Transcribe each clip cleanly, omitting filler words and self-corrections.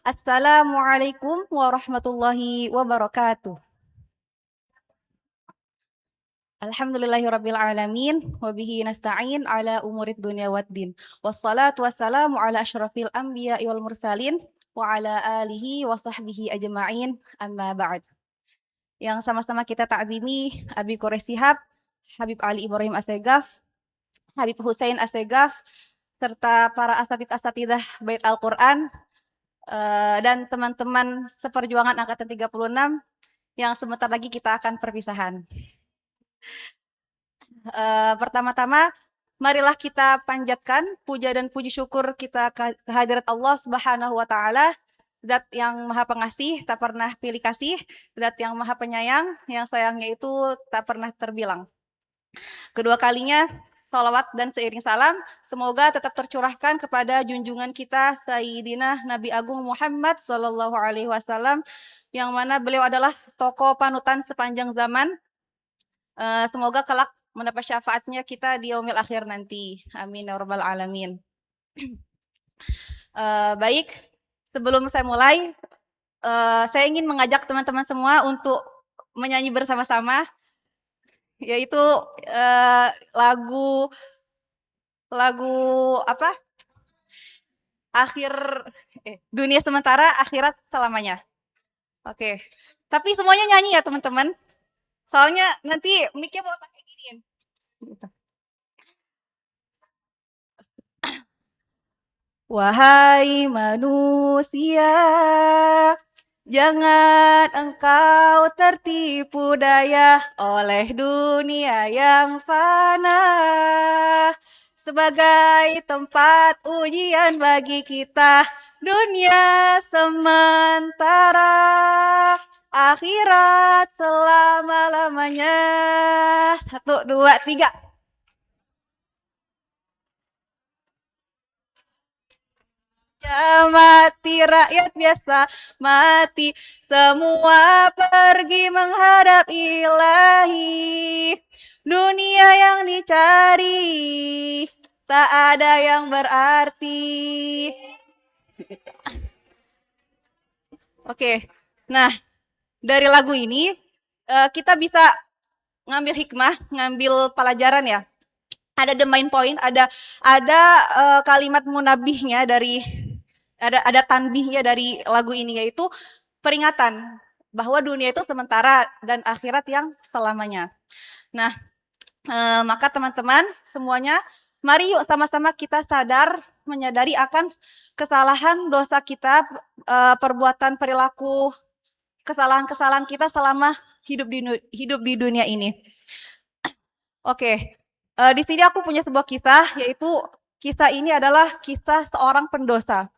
Assalamualaikum warahmatullahi wabarakatuh. Alhamdulillahirrabbilalamin. Wabihi nasta'in ala umurid dunia waddin. Wassalatu wassalamu ala ashrafil anbiya wal mursalin. Wa ala alihi wa sahbihi ajma'in. Amma ba'd. Yang sama-sama kita ta'zimi Abi Quraish Shihab, Habib Ali Ibrahim Assegaf, Habib Hussein Assegaf, serta para asatid-asatidah Bait Al-Quran, dan teman-teman seperjuangan Angkatan 36 yang sebentar lagi kita akan perpisahan. Pertama-tama, marilah kita panjatkan puja dan puji syukur kita kehadirat Allah Subhanahu wa Ta'ala, Zat yang Maha Pengasih, tak pernah pilih kasih, Zat yang Maha Penyayang, yang sayangnya itu tak pernah terbilang. Kedua kalinya, salawat dan seiring salam semoga tetap tercurahkan kepada junjungan kita Sayyidina Nabi Agung Muhammad Sallallahu Alaihi Wasallam, yang mana beliau adalah tokoh panutan sepanjang zaman. Semoga kelak mendapat syafaatnya kita di yaumil akhir nanti. Amin ya rabbal alamin. Baik, sebelum saya mulai, saya ingin mengajak teman-teman semua untuk menyanyi bersama-sama, yaitu lagu apa? Dunia sementara, akhirat selamanya. Oke. Tapi semuanya nyanyi ya teman-teman. Soalnya nanti mic-nya mau pakai giniin. Gitu. Wahai manusia, jangan engkau tertipu daya oleh dunia yang fana, sebagai tempat ujian bagi kita. Dunia sementara, akhirat selama-lamanya. 1, 2, 3. Ya mati rakyat biasa, mati semua pergi menghadap ilahi. Dunia yang dicari tak ada yang berarti. Oke, nah dari lagu ini kita bisa ngambil hikmah, ngambil pelajaran ya. Ada the main point, ada kalimat munabihnya dari ada tanbihnya dari lagu ini, yaitu peringatan bahwa dunia itu sementara dan akhirat yang selamanya. Nah, maka teman-teman semuanya, mari yuk sama-sama kita menyadari akan kesalahan dosa kita, perbuatan perilaku, kesalahan-kesalahan kita selama hidup di dunia ini. Oke, di sini aku punya sebuah kisah, yaitu kisah ini adalah kisah seorang pendosa.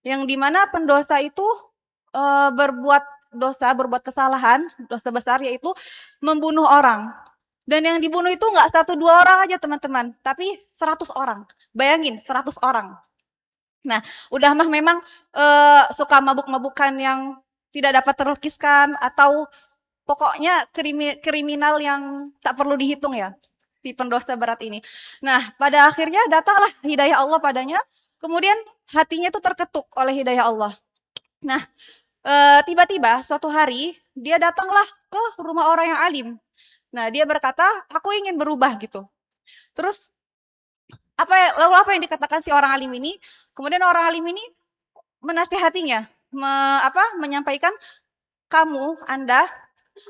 Yang dimana pendosa itu berbuat kesalahan, dosa besar, yaitu membunuh orang. Dan yang dibunuh itu nggak 1-2 orang aja teman-teman, tapi 100 orang. Bayangin, 100 orang. Nah, udah mah memang suka mabuk-mabukan yang tidak dapat terlukiskan, atau pokoknya kriminal yang tak perlu dihitung ya, si pendosa berat ini. Nah, pada akhirnya datanglah hidayah Allah padanya, kemudian hatinya itu terketuk oleh hidayah Allah. Nah, tiba-tiba suatu hari dia datanglah ke rumah orang yang alim. Nah, dia berkata, aku ingin berubah gitu. Terus lalu apa yang dikatakan si orang alim ini? Kemudian orang alim ini menasihatinya, menyampaikan,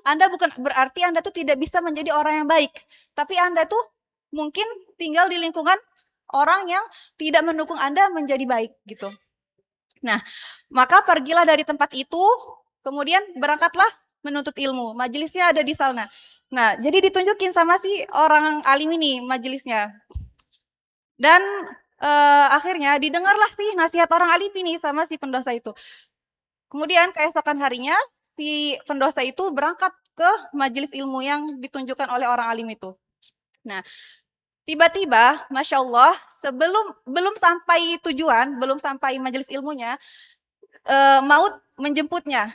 Anda bukan berarti Anda tuh tidak bisa menjadi orang yang baik, tapi Anda tuh mungkin tinggal di lingkungan orang yang tidak mendukung Anda menjadi baik gitu. Nah, maka pergilah dari tempat itu, kemudian berangkatlah menuntut ilmu. Majelisnya ada di sana. Nah, jadi ditunjukin sama si orang alim ini majelisnya. Dan akhirnya didengarlah sih nasihat orang alim ini sama si pendosa itu. Kemudian keesokan harinya si pendosa itu berangkat ke majelis ilmu yang ditunjukkan oleh orang alim itu. Nah, tiba-tiba, Masya Allah, belum sampai tujuan, belum sampai majelis ilmunya, maut menjemputnya.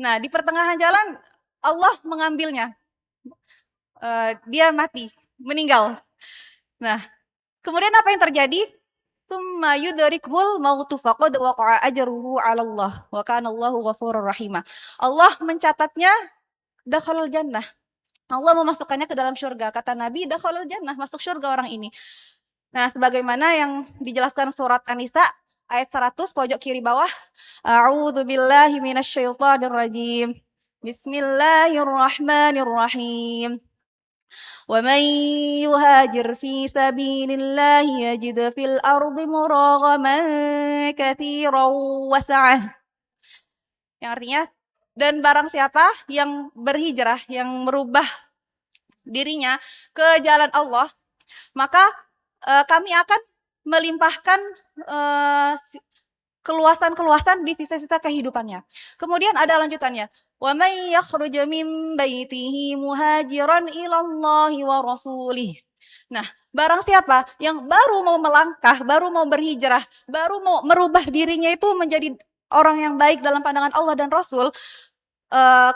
Nah, di pertengahan jalan Allah mengambilnya. Dia mati, meninggal. Nah, kemudian apa yang terjadi? Tsumma yudrikul mautu faqad waqa'a ajruhu 'ala Allah wa kana Allahu ghafurur rahima. Allah mencatatnya dakhalul jannah. Allah memasukkannya ke dalam surga. Kata Nabi, dakhalul jannah, masuk surga orang ini. Nah, sebagaimana yang dijelaskan surat An-Nisa ayat 100 pojok kiri bawah. A'udzu billahi minasyaitonir rajim. Bismillahirrahmanirrahim. ومن يهاجر في سبيل الله يجد في الأرض مراغما كثيرا وسعة. Yang artinya, dan barang siapa yang berhijrah, yang merubah dirinya ke jalan Allah, maka kami akan melimpahkan keluasan-keluasan di sisa-sisa kehidupannya. Kemudian ada lanjutannya. Wa may yakhruj min baitihi muhajiran ilallahi wa rasulih. Nah, barang siapa yang baru mau melangkah, baru mau berhijrah, baru mau merubah dirinya itu menjadi orang yang baik dalam pandangan Allah dan Rasul,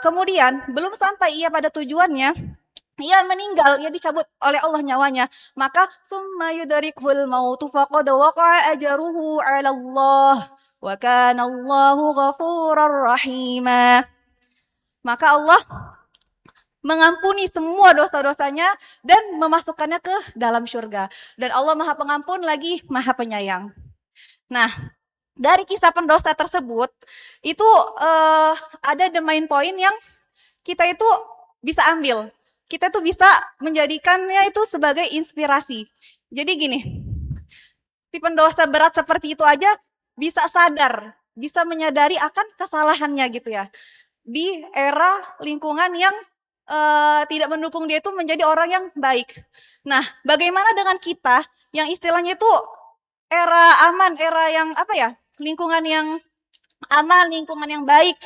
kemudian belum sampai ia pada tujuannya, ia meninggal, ia dicabut oleh Allah nyawanya, maka summa yudrikul mautu faqad waqa'a ajruhu 'ala Allah wa kana Allahu ghafurur rahima. Maka Allah mengampuni semua dosa-dosanya dan memasukkannya ke dalam surga. Dan Allah Maha Pengampun lagi Maha Penyayang. Nah, dari kisah pendosa tersebut itu ada the main point yang kita itu bisa ambil. Kita tuh bisa menjadikannya itu sebagai inspirasi. Jadi gini, si pendosa berat seperti itu aja bisa sadar, bisa menyadari akan kesalahannya gitu ya. Di era lingkungan yang tidak mendukung dia itu menjadi orang yang baik. Nah, bagaimana dengan kita yang istilahnya itu era aman, era yang apa ya, lingkungan yang aman, lingkungan yang baik.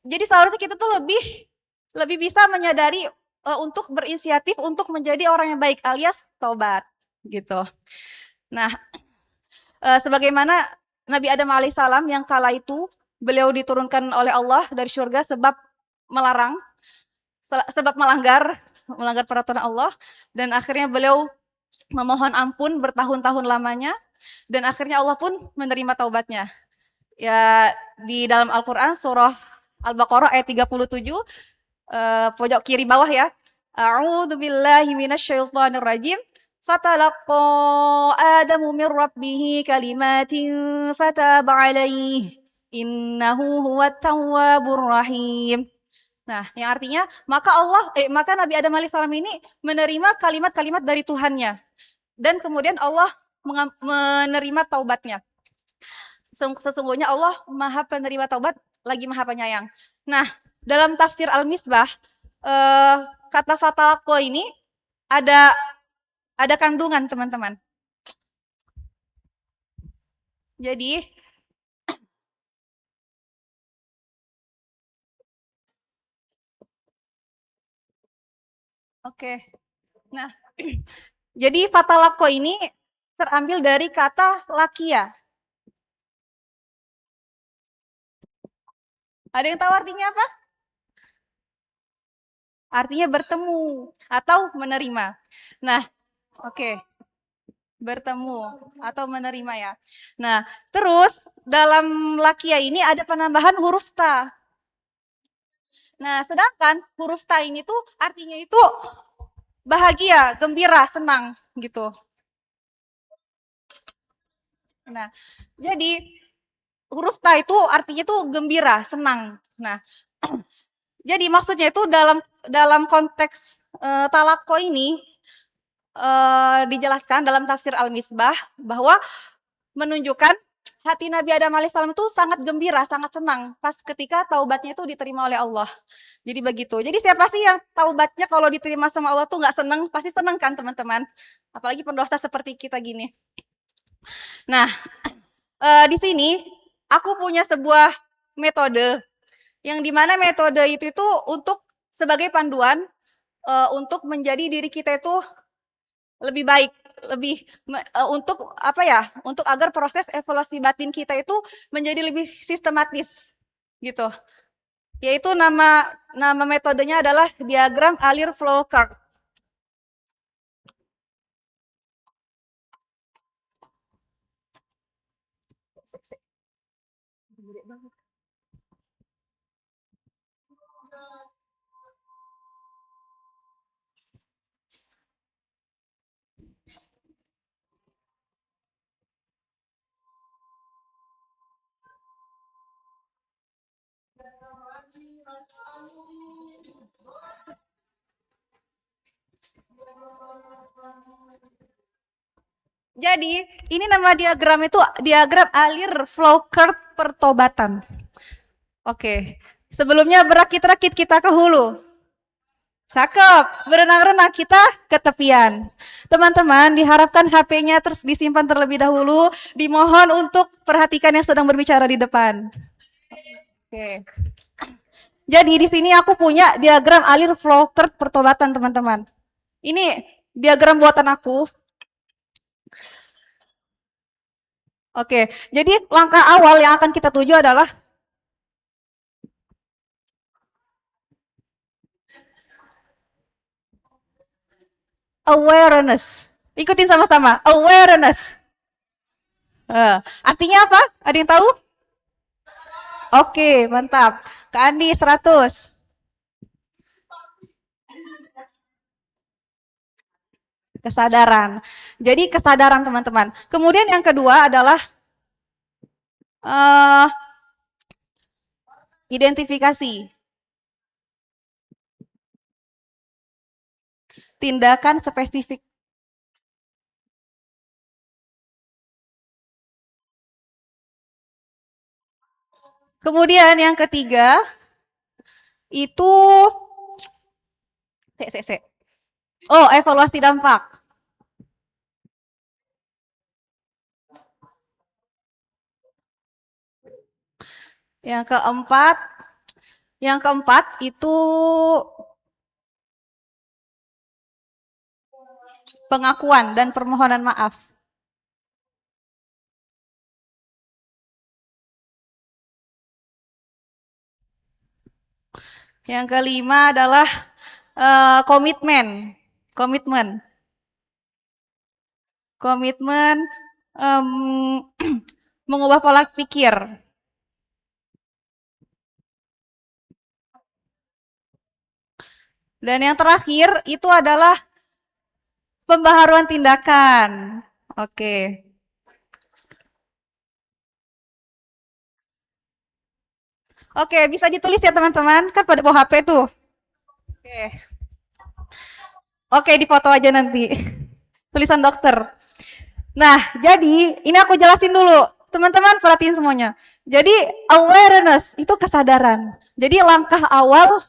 Jadi seharusnya kita tuh lebih bisa menyadari untuk berinisiatif untuk menjadi orang yang baik alias taubat gitu. Nah, sebagaimana Nabi Adam alaihissalam yang kala itu beliau diturunkan oleh Allah dari surga sebab melarang, sebab melanggar peraturan Allah, dan akhirnya beliau memohon ampun bertahun-tahun lamanya, dan akhirnya Allah pun menerima taubatnya. Ya, di dalam Al-Quran surah Al-Baqarah ayat 37 pojok kiri bawah ya. A'udzu billahi minasyaitonir rajim. Fatalaqqa Adamu min rabbih kalimatin fataba alaihi innahu huwat tawwabur rahim. Nah, yang artinya maka Nabi Adam alaihissalam ini menerima kalimat-kalimat dari Tuhannya, dan kemudian Allah menerima taubatnya. Sesungguhnya Allah Maha Penerima Taubat lagi Maha Penyayang. Nah, dalam tafsir Al-Misbah, kata fatalaqo ini ada kandungan, teman-teman. Jadi oke. Nah, jadi fatalaqo ini terambil dari kata lakia. Ada yang tahu artinya apa? Artinya bertemu atau menerima. Nah, oke. Bertemu atau menerima ya. Nah, terus dalam lakia ini ada penambahan huruf ta. Nah, sedangkan huruf ta ini tuh artinya itu bahagia, gembira, senang gitu. Nah, jadi huruf ta itu artinya tuh gembira, senang. Nah, jadi maksudnya itu dalam konteks talako ini dijelaskan dalam tafsir Al-Misbah bahwa menunjukkan hati Nabi Adam alaihissalam itu sangat gembira, sangat senang pas ketika taubatnya itu diterima oleh Allah. Jadi begitu. Jadi siapa sih yang taubatnya kalau diterima sama Allah tuh nggak senang? Pasti senang kan teman-teman? Apalagi pendosa seperti kita gini. Nah, di sini aku punya sebuah metode yang dimana metode itu untuk sebagai panduan untuk menjadi diri kita itu lebih baik, untuk apa ya? Untuk agar proses evaluasi batin kita itu menjadi lebih sistematis gitu. Yaitu nama metodenya adalah diagram Alir Flowchart. Jadi, ini nama diagram itu diagram alir flow curve pertobatan. Oke. Sebelumnya berakit-rakit kita ke hulu. Cakep. Berenang-renang kita ke tepian. Teman-teman, diharapkan HP-nya terus disimpan terlebih dahulu. Dimohon untuk perhatikan yang sedang berbicara di depan. Oke. Jadi di sini aku punya diagram alir flow curve pertobatan, teman-teman. Ini diagram buatan aku. Oke, jadi langkah awal yang akan kita tuju adalah awareness. Ikutin sama-sama, awareness. Artinya apa? Ada yang tahu? Oke, mantap. Kak Andi 100. Kesadaran. Jadi kesadaran teman-teman. Kemudian yang kedua adalah uh, identifikasi. Tindakan spesifik. Kemudian yang ketiga itu Oh, evaluasi dampak. Yang keempat, itu pengakuan dan permohonan maaf. Yang kelima adalah komitmen. Komitmen mengubah pola pikir. Dan yang terakhir itu adalah pembaharuan tindakan. Oke. Oke, bisa ditulis ya teman-teman. Kan pada bawa HP tuh. Oke. Oke, di foto aja nanti. Tulisan dokter. Nah, jadi ini aku jelasin dulu. Teman-teman perhatiin semuanya. Jadi awareness itu kesadaran. Jadi langkah awal,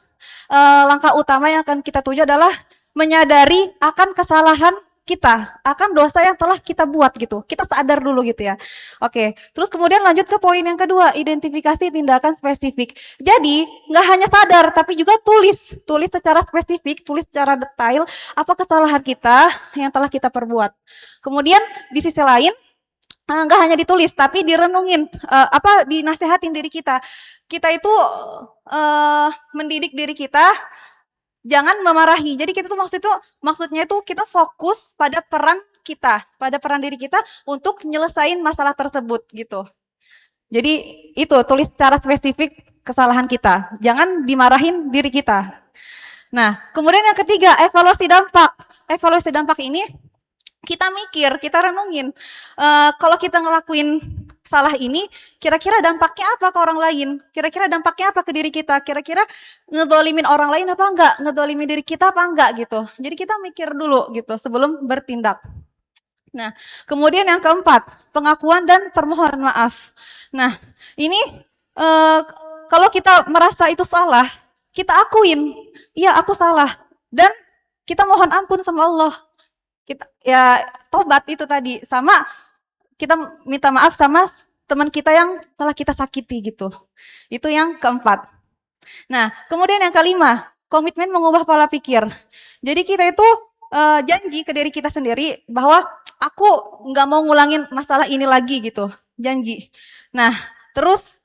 langkah utama yang akan kita tuju adalah menyadari akan kesalahan kita, akan dosa yang telah kita buat gitu. Kita sadar dulu gitu ya. Oke, terus kemudian lanjut ke poin yang kedua, identifikasi tindakan spesifik. Jadi nggak hanya sadar, tapi juga tulis secara spesifik, tulis secara detail apa kesalahan kita yang telah kita perbuat. Kemudian di sisi lain nggak hanya ditulis tapi direnungin dinasehatin diri kita. Kita itu mendidik diri kita jangan memarahi. Jadi kita tuh maksudnya itu kita fokus pada peran diri kita untuk nyelesain masalah tersebut gitu. Jadi itu tulis secara spesifik kesalahan kita. Jangan dimarahin diri kita. Nah, kemudian yang ketiga, evaluasi dampak. Evaluasi dampak ini kita mikir, kita renungin. Kalau kita ngelakuin salah ini, kira-kira dampaknya apa ke orang lain? Kira-kira dampaknya apa ke diri kita? Kira-kira ngedolimin orang lain apa enggak? Ngedolimin diri kita apa enggak gitu. Jadi kita mikir dulu gitu sebelum bertindak. Nah, kemudian yang keempat, pengakuan dan permohonan maaf. Nah, ini kalau kita merasa itu salah, kita akuin, iya aku salah. Dan kita mohon ampun sama Allah. Kita ya tobat itu tadi, sama kita minta maaf sama teman kita yang telah kita sakiti gitu. Itu yang keempat. Nah, kemudian yang kelima, komitmen mengubah pola pikir. Jadi kita itu janji ke diri kita sendiri bahwa aku nggak mau ngulangin masalah ini lagi gitu. Janji. Nah, terus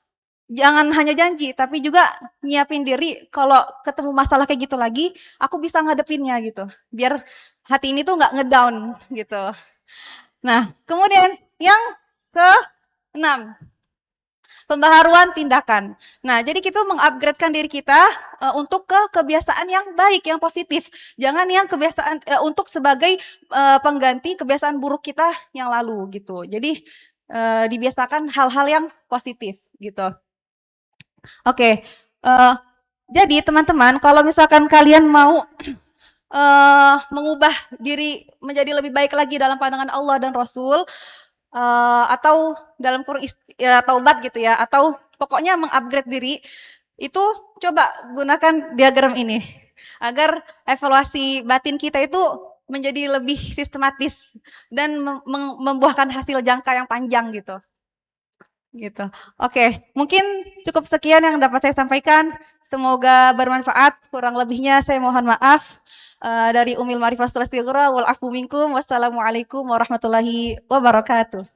jangan hanya janji, tapi juga nyiapin diri kalau ketemu masalah kayak gitu lagi, aku bisa ngadepinnya gitu. Biar hati ini tuh nggak ngedown gitu. Nah, kemudian yang ke-6, pembaharuan tindakan. Nah, jadi kita mengupgradekan diri kita untuk ke kebiasaan yang baik, yang positif. Jangan yang kebiasaan untuk sebagai pengganti kebiasaan buruk kita yang lalu gitu. Jadi dibiasakan hal-hal yang positif gitu. Oke. Jadi teman-teman, kalau misalkan kalian mau mengubah diri menjadi lebih baik lagi dalam pandangan Allah dan Rasul, atau dalam kurung ya, taubat gitu ya, atau pokoknya mengupgrade diri, itu coba gunakan diagram ini agar evaluasi batin kita itu menjadi lebih sistematis dan membuahkan hasil jangka yang panjang gitu. Gitu. Oke, mungkin cukup sekian yang dapat saya sampaikan. Semoga bermanfaat. Kurang lebihnya saya mohon maaf. Dari Umil Marifah Sulastiyura wal afu minkum. Wassalamualaikum warahmatullahi wabarakatuh.